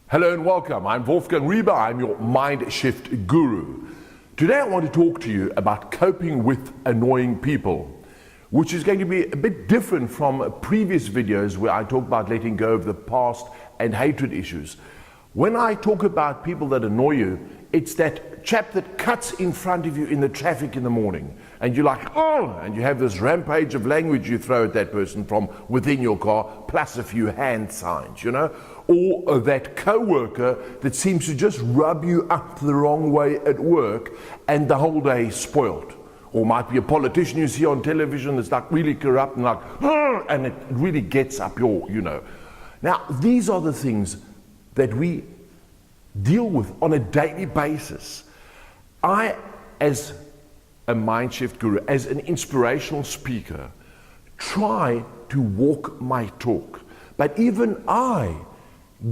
Hello and welcome. I'm Wolfgang Riebe. I'm your mind shift guru. Today I want to talk to you about coping with annoying people, which is going to be a bit different from previous videos where I talk about letting go of the past and hatred issues. When I talk about people that annoy you, it's that chap that cuts in front of you in the traffic in the morning and you're like, oh, and you have this rampage of language you throw at that person from within your car, plus a few hand signs, you know, or that co-worker that seems to just rub you up the wrong way at work and the whole day is spoiled. Or might be a politician you see on television that's like really corrupt and like, and it really gets up your, you know. Now, these are the things that we deal with on a daily basis. I, as a mind shift guru, as an inspirational speaker, try to walk my talk. But even I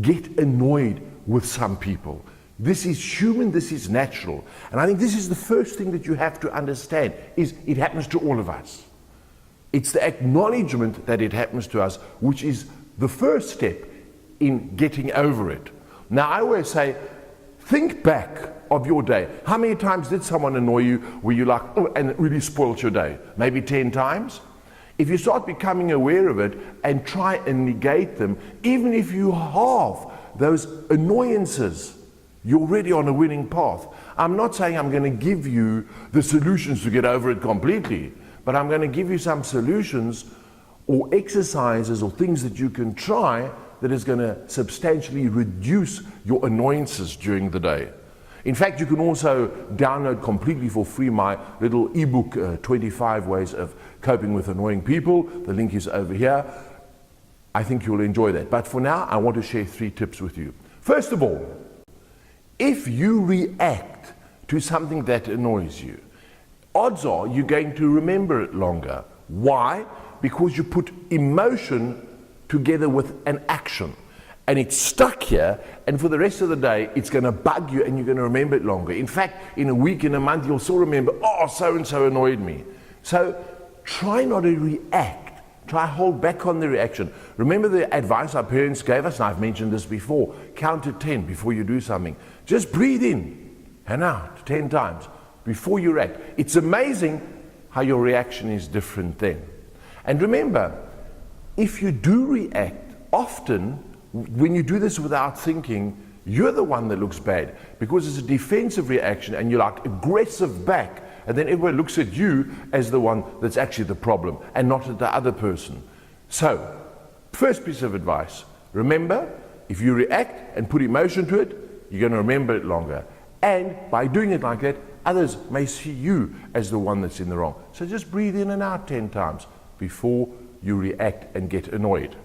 get annoyed with some people. This is human, this is natural. And I think this is the first thing that you have to understand, is it happens to all of us. It's the acknowledgement that it happens to us, which is the first step in getting over it. Now, I always say, think back of your day. How many times did someone annoy you where you're like, oh, and it really spoiled your day? Maybe 10 times? If you start becoming aware of it and try and negate them, even if you halve those annoyances, you're already on a winning path. I'm not saying I'm going to give you the solutions to get over it completely, but I'm going to give you some solutions or exercises or things that you can try that is going to substantially reduce your annoyances during the day. In fact, you can also download completely for free my little ebook, 25 Ways of Coping with Annoying People. The link is over here. I think you'll enjoy that. But for now, I want to share 3 tips with you. First of all, if you react to something that annoys you, odds are you're going to remember it longer. Why? Because you put emotion together with an action. And it's stuck here, and for the rest of the day, it's going to bug you and you're going to remember it longer. In fact, in a week, in a month, you'll still remember, oh, so-and-so annoyed me. So try not to react. Try hold back on the reaction. Remember the advice our parents gave us, and I've mentioned this before, count to 10 before you do something. Just breathe in and out 10 times before you react. It's amazing how your reaction is different then. And remember, if you do react, often when you do this without thinking, you're the one that looks bad because it's a defensive reaction and you're like aggressive back, and then everyone looks at you as the one that's actually the problem and not at the other person. So, first piece of advice, remember, if you react and put emotion to it, you're going to remember it longer. And by doing it like that, others may see you as the one that's in the wrong. So just breathe in and out 10 times before you react and get annoyed.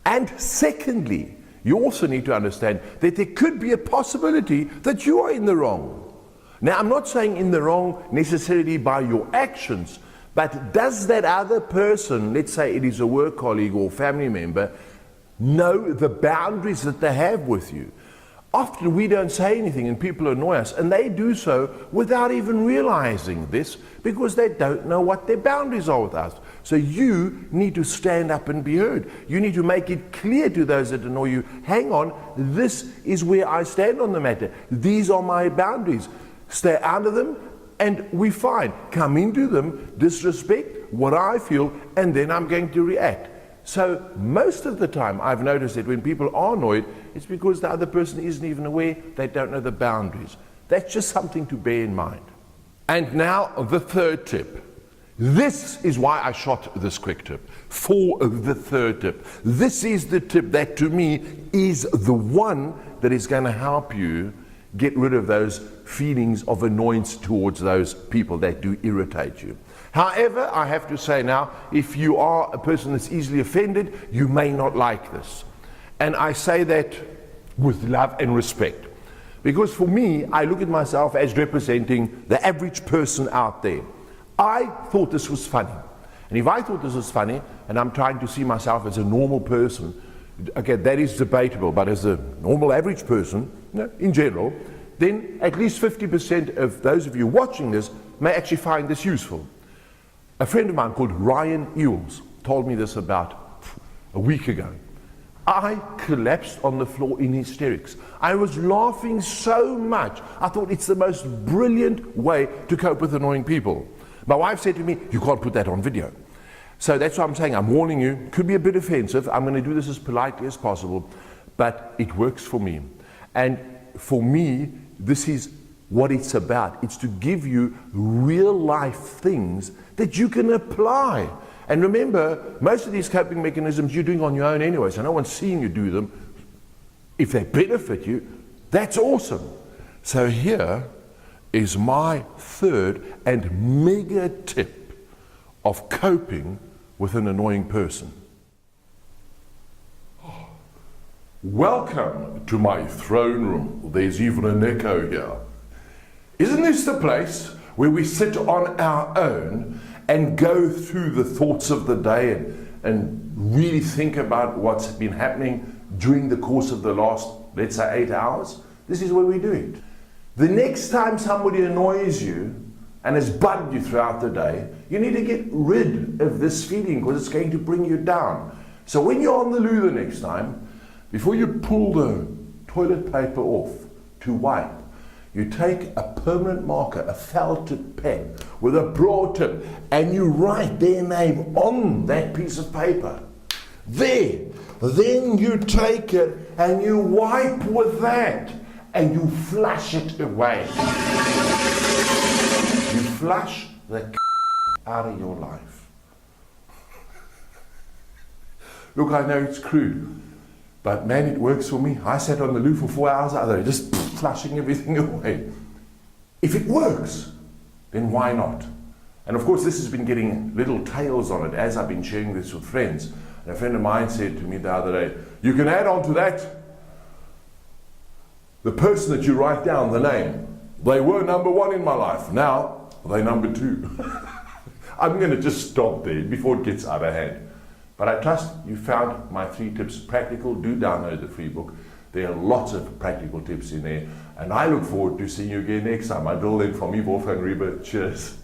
And secondly, you also need to understand that there could be a possibility that you are in the wrong. Now, I'm not saying in the wrong necessarily by your actions, but does that other person, let's say it is a work colleague or family member, know the boundaries that they have with you? Often we don't say anything and people annoy us, and they do so without even realizing this because they don't know what their boundaries are with us. So you need to stand up and be heard. You need to make it clear to those that annoy you, hang on, this is where I stand on the matter. These are my boundaries. Stay out of them and we're fine. Come into them, disrespect what I feel, and then I'm going to react. So most of the time I've noticed that when people are annoyed, it's because the other person isn't even aware, they don't know the boundaries. That's just something to bear in mind. And now the third tip. This is why I shot this quick tip, for the third tip. This is the tip that to me is the one that is going to help you get rid of those feelings of annoyance towards those people that do irritate you. However, I have to say now, if you are a person that's easily offended, you may not like this. And I say that with love and respect. Because for me, I look at myself as representing the average person out there. I thought this was funny. And if I thought this was funny, and I'm trying to see myself as a normal person, okay, that is debatable, but as a normal average person, you know, in general, then at least 50% of those of you watching this may actually find this useful. A friend of mine called Ryan Ewells told me this about a week ago. I collapsed on the floor in hysterics. I was laughing so much. I thought it's the most brilliant way to cope with annoying people. My wife said to me, you can't put that on video. So that's why I'm saying, I'm warning you, it could be a bit offensive. I'm going to do this as politely as possible, but it works for me. And for me, this is what it's about. It's to give you real life things that you can apply. And remember, most of these coping mechanisms you're doing on your own anyway, so no one's seeing you do them. If they benefit you, that's awesome. So here is my third and mega tip of coping with an annoying person. Welcome to my throne room. There's even an echo here. Isn't this the place where we sit on our own and go through the thoughts of the day and really think about what's been happening during the course of the last, let's say, 8 hours? This is where we do it. The next time somebody annoys you and has bugged you throughout the day, you need to get rid of this feeling because it's going to bring you down. So when you're on the loo the next time, before you pull the toilet paper off to wipe, you take a permanent marker, a felted pen with a broad tip, and you write their name on that piece of paper. There. Then you take it and you wipe with that and you flush it away. You flush the out of your life. Look, I know it's crude, but man, it works for me. I sat on the loo for 4 hours the other day, just flushing everything away. If it works, then why not? And of course, this has been getting little tails on it as I've been sharing this with friends. And a friend of mine said to me the other day, you can add on to that the person that you write down, the name. They were number one in my life. Now, they're number two. I'm going to just stop there before it gets out of hand. But I trust you found my 3 tips practical. Do download the free book. There are lots of practical tips in there. And I look forward to seeing you again next time. Until then, from me, Wolfgang Riebe. Cheers.